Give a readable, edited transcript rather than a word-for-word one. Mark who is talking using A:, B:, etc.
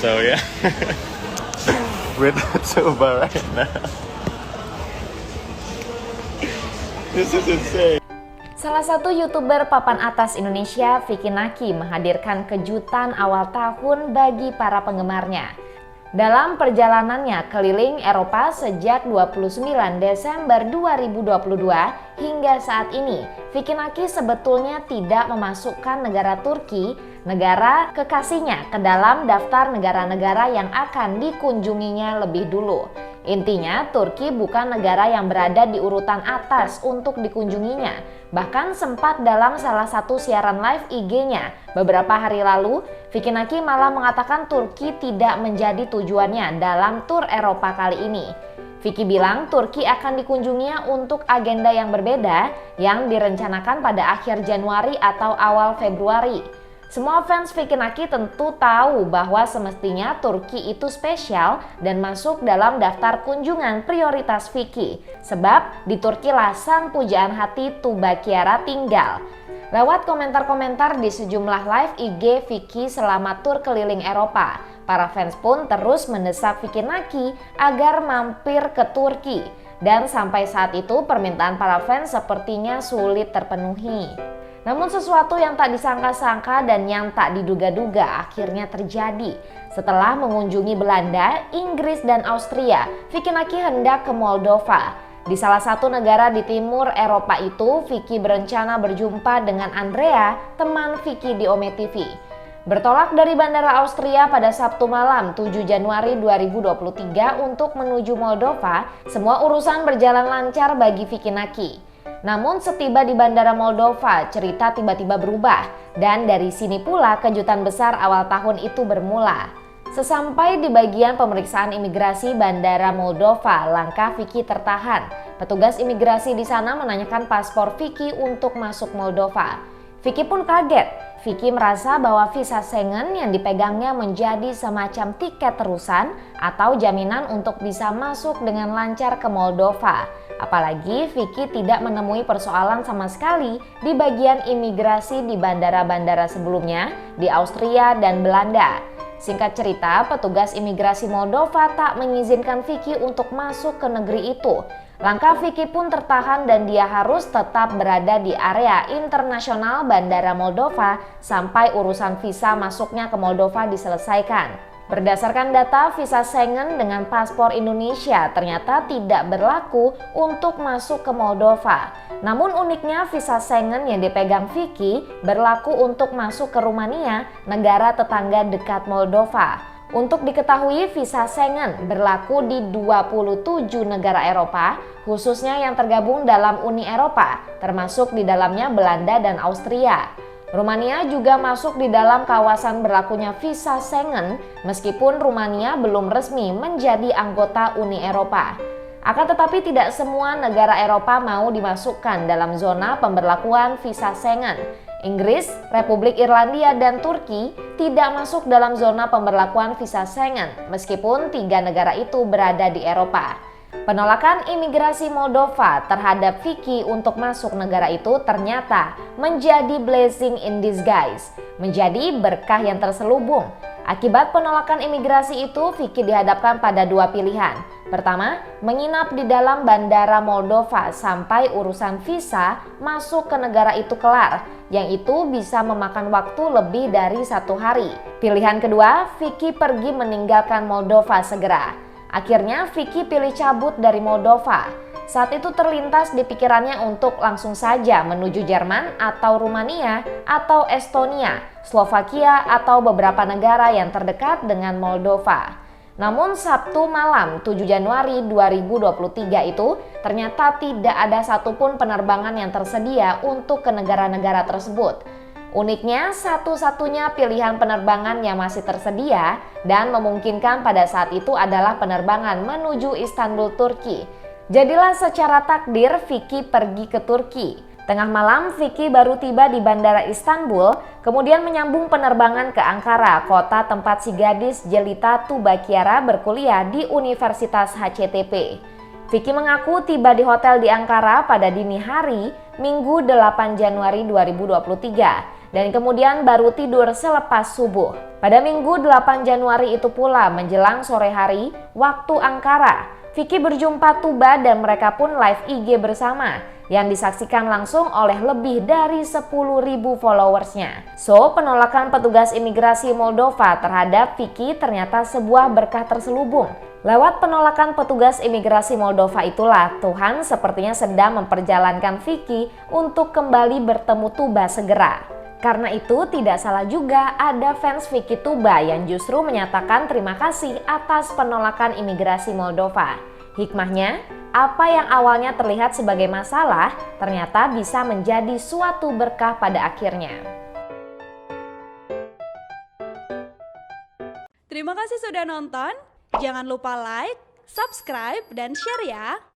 A: So yeah, we're not sober right now. This is insane.
B: Salah satu YouTuber papan atas Indonesia, Vicky Naki, menghadirkan kejutan awal tahun bagi para penggemarnya. Dalam perjalanannya keliling Eropa sejak 29 Desember 2022 hingga saat ini, Vicky Naki sebetulnya tidak memasukkan negara Turki, negara kekasihnya, ke dalam daftar negara-negara yang akan dikunjunginya lebih dulu. Intinya, Turki bukan negara yang berada di urutan atas untuk dikunjunginya. Bahkan sempat dalam salah satu siaran live IG-nya beberapa hari lalu, Vicky Naki malah mengatakan Turki tidak menjadi tujuannya dalam tur Eropa kali ini. Vicky bilang Turki akan dikunjunginya untuk agenda yang berbeda yang direncanakan pada akhir Januari atau awal Februari. Semua fans Vicky Naki tentu tahu bahwa semestinya Turki itu spesial dan masuk dalam daftar kunjungan prioritas Vicky. Sebab di Turki lah sang pujaan hati Tuba Kiara tinggal. Lewat komentar-komentar di sejumlah live IG Vicky selama tur keliling Eropa, para fans pun terus mendesak Vicky Naki agar mampir ke Turki. Dan sampai saat itu permintaan para fans sepertinya sulit terpenuhi. Namun sesuatu yang tak disangka-sangka dan yang tak diduga-duga akhirnya terjadi. Setelah mengunjungi Belanda, Inggris, dan Austria, Vicky Naki hendak ke Moldova. Di salah satu negara di timur Eropa itu, Vicky berencana berjumpa dengan Andrea, teman Vicky di Ome TV. Bertolak dari Bandara Austria pada Sabtu malam 7 Januari 2023 untuk menuju Moldova, semua urusan berjalan lancar bagi Vicky Naki. Namun setiba di Bandara Moldova, cerita tiba-tiba berubah dan dari sini pula kejutan besar awal tahun itu bermula. Sesampai di bagian pemeriksaan imigrasi Bandara Moldova, langkah Vicky tertahan. Petugas imigrasi di sana menanyakan paspor Vicky untuk masuk Moldova. Vicky pun kaget. Vicky merasa bahwa visa Schengen yang dipegangnya menjadi semacam tiket terusan atau jaminan untuk bisa masuk dengan lancar ke Moldova. Apalagi Vicky tidak menemui persoalan sama sekali di bagian imigrasi di bandara-bandara sebelumnya di Austria dan Belanda. Singkat cerita, petugas imigrasi Moldova tak mengizinkan Vicky untuk masuk ke negeri itu. Langkah Vicky pun tertahan dan dia harus tetap berada di area internasional Bandara Moldova sampai urusan visa masuknya ke Moldova diselesaikan. Berdasarkan data, visa Schengen dengan paspor Indonesia ternyata tidak berlaku untuk masuk ke Moldova. Namun uniknya visa Schengen yang dipegang Vicky berlaku untuk masuk ke Rumania, negara tetangga dekat Moldova. Untuk diketahui, visa Schengen berlaku di 27 negara Eropa, khususnya yang tergabung dalam Uni Eropa, termasuk di dalamnya Belanda dan Austria. Rumania juga masuk di dalam kawasan berlakunya visa Schengen, meskipun Rumania belum resmi menjadi anggota Uni Eropa. Akan tetapi tidak semua negara Eropa mau dimasukkan dalam zona pemberlakuan visa Schengen. Inggris, Republik Irlandia, dan Turki tidak masuk dalam zona pemberlakuan visa Schengen, meskipun 3 negara itu berada di Eropa. Penolakan imigrasi Moldova terhadap Vicky untuk masuk negara itu ternyata menjadi blessing in disguise, menjadi berkah yang terselubung. Akibat penolakan imigrasi itu, Vicky dihadapkan pada 2 pilihan. Pertama, menginap di dalam Bandara Moldova sampai urusan visa masuk ke negara itu kelar, yang itu bisa memakan waktu lebih dari 1 hari. Pilihan kedua, Vicky pergi meninggalkan Moldova segera. Akhirnya Vicky pilih cabut dari Moldova. Saat itu terlintas di pikirannya untuk langsung saja menuju Jerman atau Rumania atau Estonia, Slovakia atau beberapa negara yang terdekat dengan Moldova. Namun Sabtu malam 7 Januari 2023 itu ternyata tidak ada satupun penerbangan yang tersedia untuk ke negara-negara tersebut. Uniknya, satu-satunya pilihan penerbangan yang masih tersedia dan memungkinkan pada saat itu adalah penerbangan menuju Istanbul, Turki. Jadilah secara takdir Vicky pergi ke Turki. Tengah malam Vicky baru tiba di Bandara Istanbul, kemudian menyambung penerbangan ke Ankara, kota tempat si gadis jelita Tuba Kiara berkuliah di Universitas HCTP. Vicky mengaku tiba di hotel di Ankara pada dini hari Minggu 8 Januari 2023. dan kemudian baru tidur selepas subuh. Pada Minggu 8 Januari itu pula menjelang sore hari waktu Ankara, Vicky berjumpa Tuba dan mereka pun live IG bersama yang disaksikan langsung oleh lebih dari 10.000 followersnya. So, penolakan petugas imigrasi Moldova terhadap Vicky ternyata sebuah berkah terselubung. Lewat penolakan petugas imigrasi Moldova itulah Tuhan sepertinya sedang memperjalankan Vicky untuk kembali bertemu Tuba segera. Karena itu tidak salah juga ada fans Vicky Tuba yang justru menyatakan terima kasih atas penolakan imigrasi Moldova. Hikmahnya, apa yang awalnya terlihat sebagai masalah ternyata bisa menjadi suatu berkah pada akhirnya.
C: Terima kasih sudah nonton. Jangan lupa like, subscribe, dan share ya.